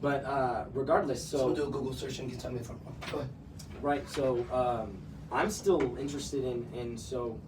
But regardless, so do a Google search and you can tell me if I'm wrong. Go ahead. Right. So I'm still interested in so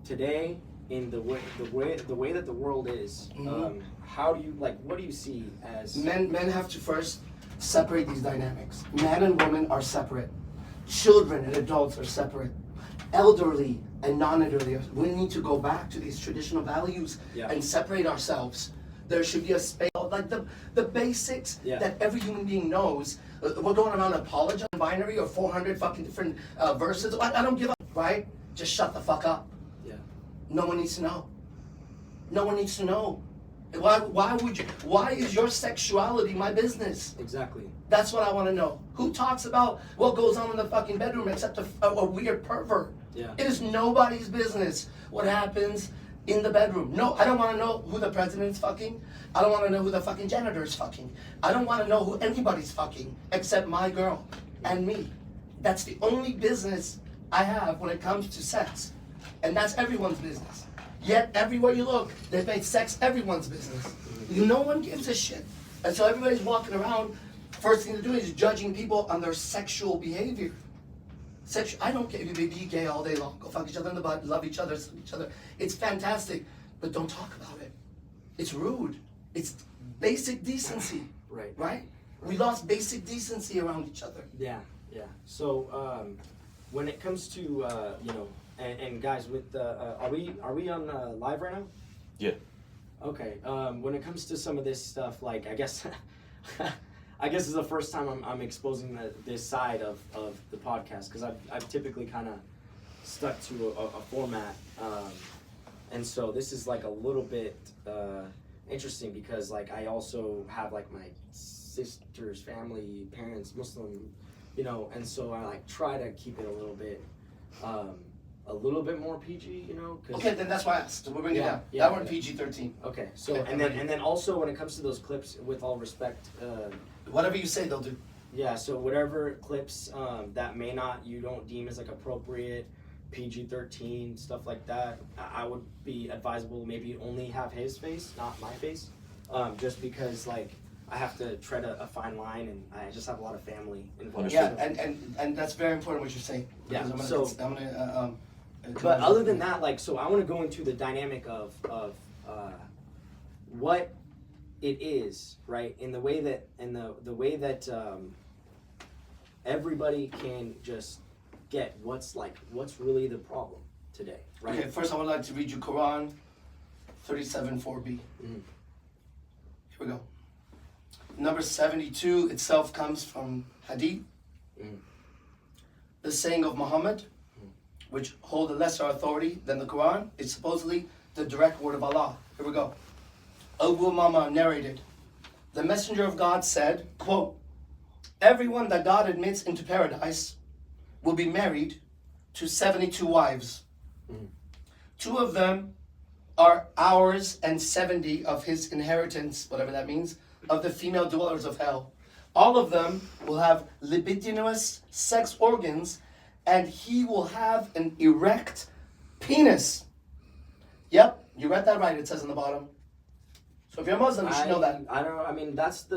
today in the way that the world is. How do you what do you see as Men have to first separate these dynamics. Man and woman are separate. Children and adults are separate. Elderly and non-elderly. We need to go back to these traditional values and separate ourselves. There should be a space, like the basics that every human being knows. We're going around apologizing binary or 400 fucking different verses. I don't give up, right? Just shut the fuck up. Yeah. No one needs to know. No one needs to know. Why is your sexuality my business? Exactly. That's what I want to know. Who talks about what goes on in the fucking bedroom except a weird pervert? Yeah. It is nobody's business what happens in the bedroom. No, I don't want to know who the president's fucking. I don't want to know who the fucking janitor's fucking. I don't want to know who anybody's fucking except my girl and me. That's the only business I have when it comes to sex. And that's everyone's business. Yet everywhere you look, they've made sex everyone's business. No one gives a shit. And so everybody's walking around, first thing to do is judging people on their sexual behavior. I don't care if you be gay all day long. Go fuck each other in the butt, love each other, sleep each other. It's fantastic, but don't talk about it. It's rude. It's basic decency. Right? We lost basic decency around each other. Yeah. So when it comes to and guys, with are we on live right now? Yeah. Okay. When it comes to some of this stuff, I guess I guess it's the first time I'm exposing this side of the podcast, because I've typically kind of stuck to a format, and so this is a little bit interesting, because I also have my sister's family, parents, Muslim, and so I try to keep it a little bit more PG, Okay, then that's why I asked. We'll bring it down. That one PG-13. Okay, so and then also when it comes to those clips, with all respect, whatever you say, they'll do. Yeah, so whatever clips that you don't deem as appropriate, PG-13, stuff like that, I would be advisable maybe only have his face, not my face, just because I have to tread a fine line, and I just have a lot of family involved. Yeah, and that's very important what you're saying. Yeah, I'm gonna but other than that, so I want to go into the dynamic of what it is, right? In the way that everybody can just get what's really the problem today, right? Okay, first I would like to read you Quran 37:4b. Here we go. Number 72 itself comes from Hadith. The saying of Muhammad, which hold a lesser authority than the Quran, is supposedly the direct word of Allah. Here we go. Abu Umama narrated, the Messenger of God said, quote, everyone that God admits into paradise will be married to 72 wives. 2 of them are ours, and 70 of his inheritance, whatever that means, of the female dwellers of hell. All of them will have libidinous sex organs, and he will have an erect penis. Yep, you read that right, it says on the bottom. So if you're a Muslim, you should know that. That's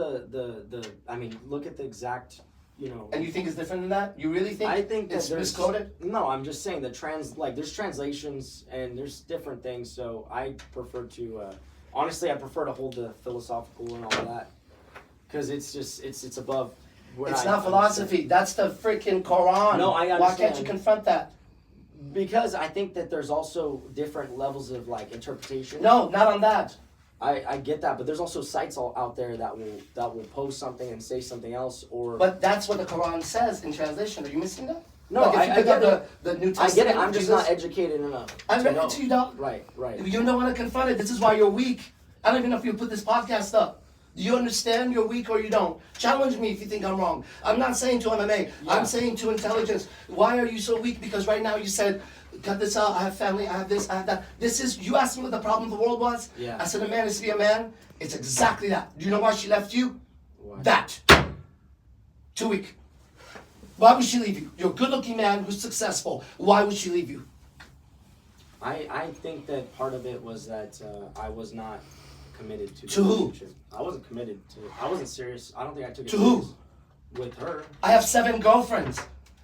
look at the exact, And you think it's different than that? You really think, I think it's miscoded? No, I'm just saying that there's translations and there's different things, so I prefer to, honestly, I prefer to hold the philosophical and all of that, because it's above. It's not philosophy. That's the freaking Quran. No, I understand. Why can't you confront that? Because I think that there's also different levels of interpretation. No, not on that. I get that, but there's also sites out there that will post something and say something else, or. But that's what the Quran says in translation. Are you missing that? No, if you pick up the New Testament, I get it. I'm just not educated enough. I read it to you, dog. Right. You don't want to confront it. This is why you're weak. I don't even know if you put this podcast up. Do you understand you're weak or you don't? Challenge me if you think I'm wrong. I'm not saying to MMA. Yeah. I'm saying to intelligence. Why are you so weak? Because right now you said, cut this out, I have family, I have this, I have that. You asked me what the problem of the world was? Yeah. I said a man is to be a man. It's exactly that. Do you know why she left you? Why? That. Too weak. Why would she leave you? You're a good-looking man who's successful. Why would she leave you? I think that part of it was that I was not committed to. To who? relationship. I wasn't committed to. I wasn't serious. I don't think I took it To serious who? with her. I have 7 girlfriends.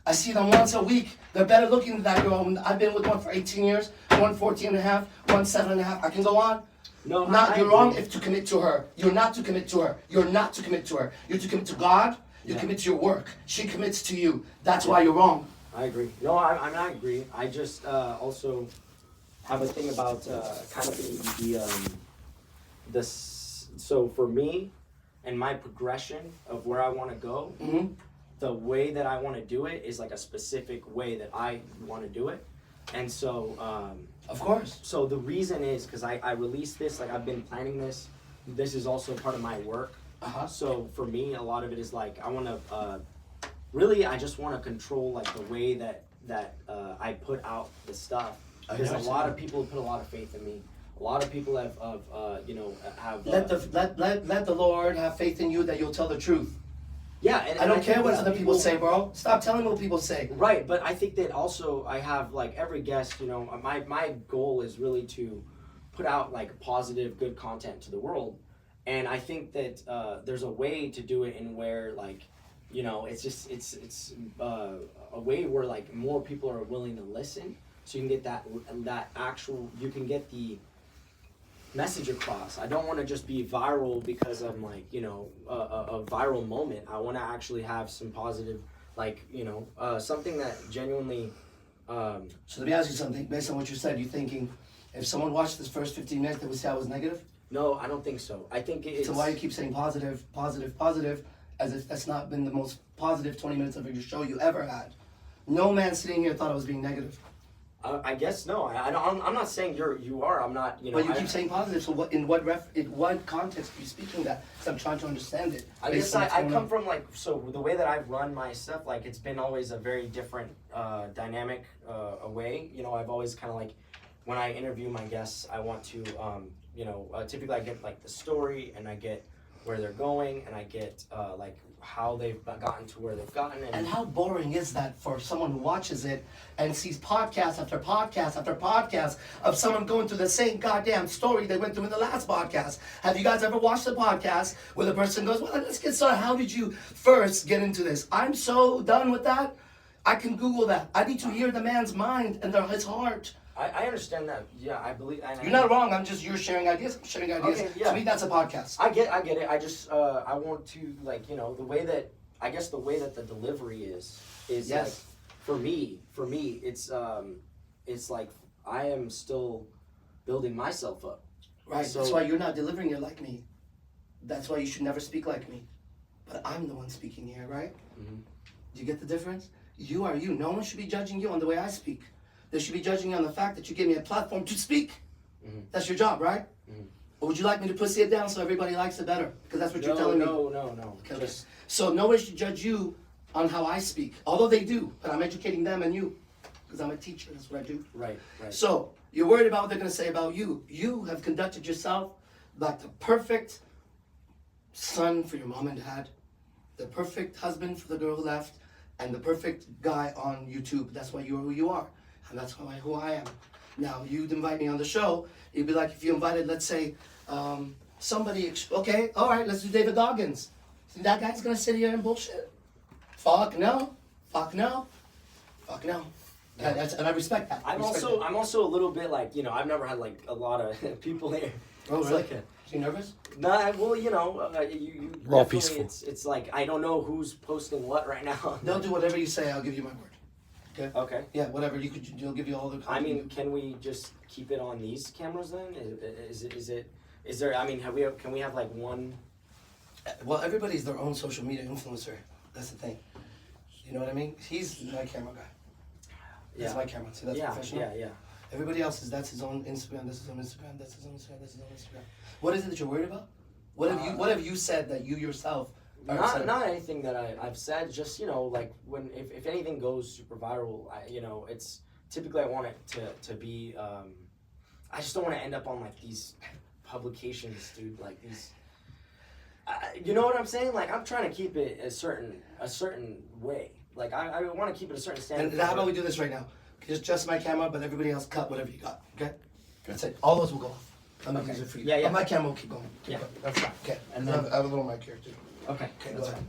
I see them once a week. They're better looking than that girl. I've been with one for 18 years, one 14 and a half, one 7 and a half. I can go on. No, You're wrong if to commit to her. You're not to commit to her. You're not to commit to her. You're to commit to God. You commit to your work. She commits to you. That's why you're wrong. I agree. No, I agree. I just also have a thing about kind of so for me and my progression of where I want to go, the way that I want to do it is like a specific way that I want to do it. And so Of course. so the reason is because I released this, like I've been planning this. This is also part of my work. So for me, a lot of it is like I want to really, I just want to control like the way that I put out the stuff, because a lot of people put a lot of faith in me. A lot of people have Let the Lord have faith in you that you'll tell the truth. Yeah, I don't care what other people say, bro. Stop telling what people say. Right, but I think that also I have like every guest, my goal is really to put out like positive, good content to the world. And I think that there's a way to do it in where like, it's a way where like more people are willing to listen, so you can get you can get the message across. I don't want to just be viral because I'm like, a viral moment. I want to actually have some positive, like, something that genuinely. So let me ask you something. Based on what you said, you're thinking, if someone watched this first 15 minutes, they would say I was negative? No, I don't think so. I think it's... So why you keep saying positive, positive, positive, as if that's not been the most positive 20 minutes of your show you ever had? No man sitting here thought I was being negative. I guess no. I'm not saying you are. I'm not. But you keep saying positive. So in what context are you speaking that? Because I'm trying to understand it. I guess I come from like, so the way that I've run my stuff, like it's been always a very different dynamic way. I've always kind of like, when I interview my guests, I want to typically I get like the story, and I get where they're going, and I get like how they've gotten to where they've gotten. And how boring is that for someone who watches it and sees podcast after podcast after podcast of someone going through the same goddamn story they went through in the last podcast? Have you guys ever watched the podcast where the person goes, well, let's get started. How did you first get into this? I'm so done with that. I can Google that. I need to hear the man's mind and his heart. I understand that. Yeah, I believe. You're not wrong. You're sharing ideas. I'm sharing ideas. Okay, yeah. To me, that's a podcast. I get it. I just I want to like the way that the delivery is yes. like for me it's like I am still building myself up. Right. So, that's why you're not delivering it like me. That's why you should never speak like me. But I'm the one speaking here, right? Mm-hmm. Do you get the difference? You are you. No one should be judging you on the way I speak. They should be judging you on the fact that you gave me a platform to speak. Mm-hmm. That's your job, right? Mm-hmm. Or would you like me to pussy it down so everybody likes it better? Because that's what you're telling me. No. Okay. So nobody should judge you on how I speak. Although they do, but I'm educating them and you. Because I'm a teacher, that's what I do. Right. So you're worried about what they're going to say about you. You have conducted yourself like the perfect son for your mom and dad, the perfect husband for the girl who left, and the perfect guy on YouTube. That's why you're who you are. And that's who I am. Now, you'd invite me on the show. It'd be like if you invited, let's say, somebody. Okay, all right, let's do David Goggins. Think that guy's gonna sit here and bullshit? Fuck no. And I respect that. I'm also a little bit like I've never had like a lot of people here. Oh, it's really? Like Are you nervous? Nah, well, We're all peaceful. It's like I don't know who's posting what right now. They'll do whatever you say. I'll give you my word. Okay. Okay. Yeah, whatever you'll give you all the. I mean, can we just keep it on these cameras then? Is there? I mean, can we have like one? Well, everybody's their own social media influencer. That's the thing. You know what I mean? He's my camera guy. That's my camera. See, that's professional. Yeah. Everybody else that's his own Instagram. That's his own Instagram. That's his own Instagram. That's his own Instagram. What is it that you're worried about? What have you said that you yourself? Not anything that I've said. Just like when if anything goes super viral, it's typically I want it to be. I just don't want to end up on like these publications, dude. Like these. You know what I'm saying? Like I'm trying to keep it a certain way. Like I want to keep it a certain standard. And how about we do this right now? Just my camera, but everybody else cut whatever you got. Okay. That's it. All those will go off. I'm gonna Okay. use it for you. Yeah, yeah. But my camera will keep going. Yeah, going. that's fine. Okay. And I then- have a little mic here too. Okay, Okay, that's go fine. ahead.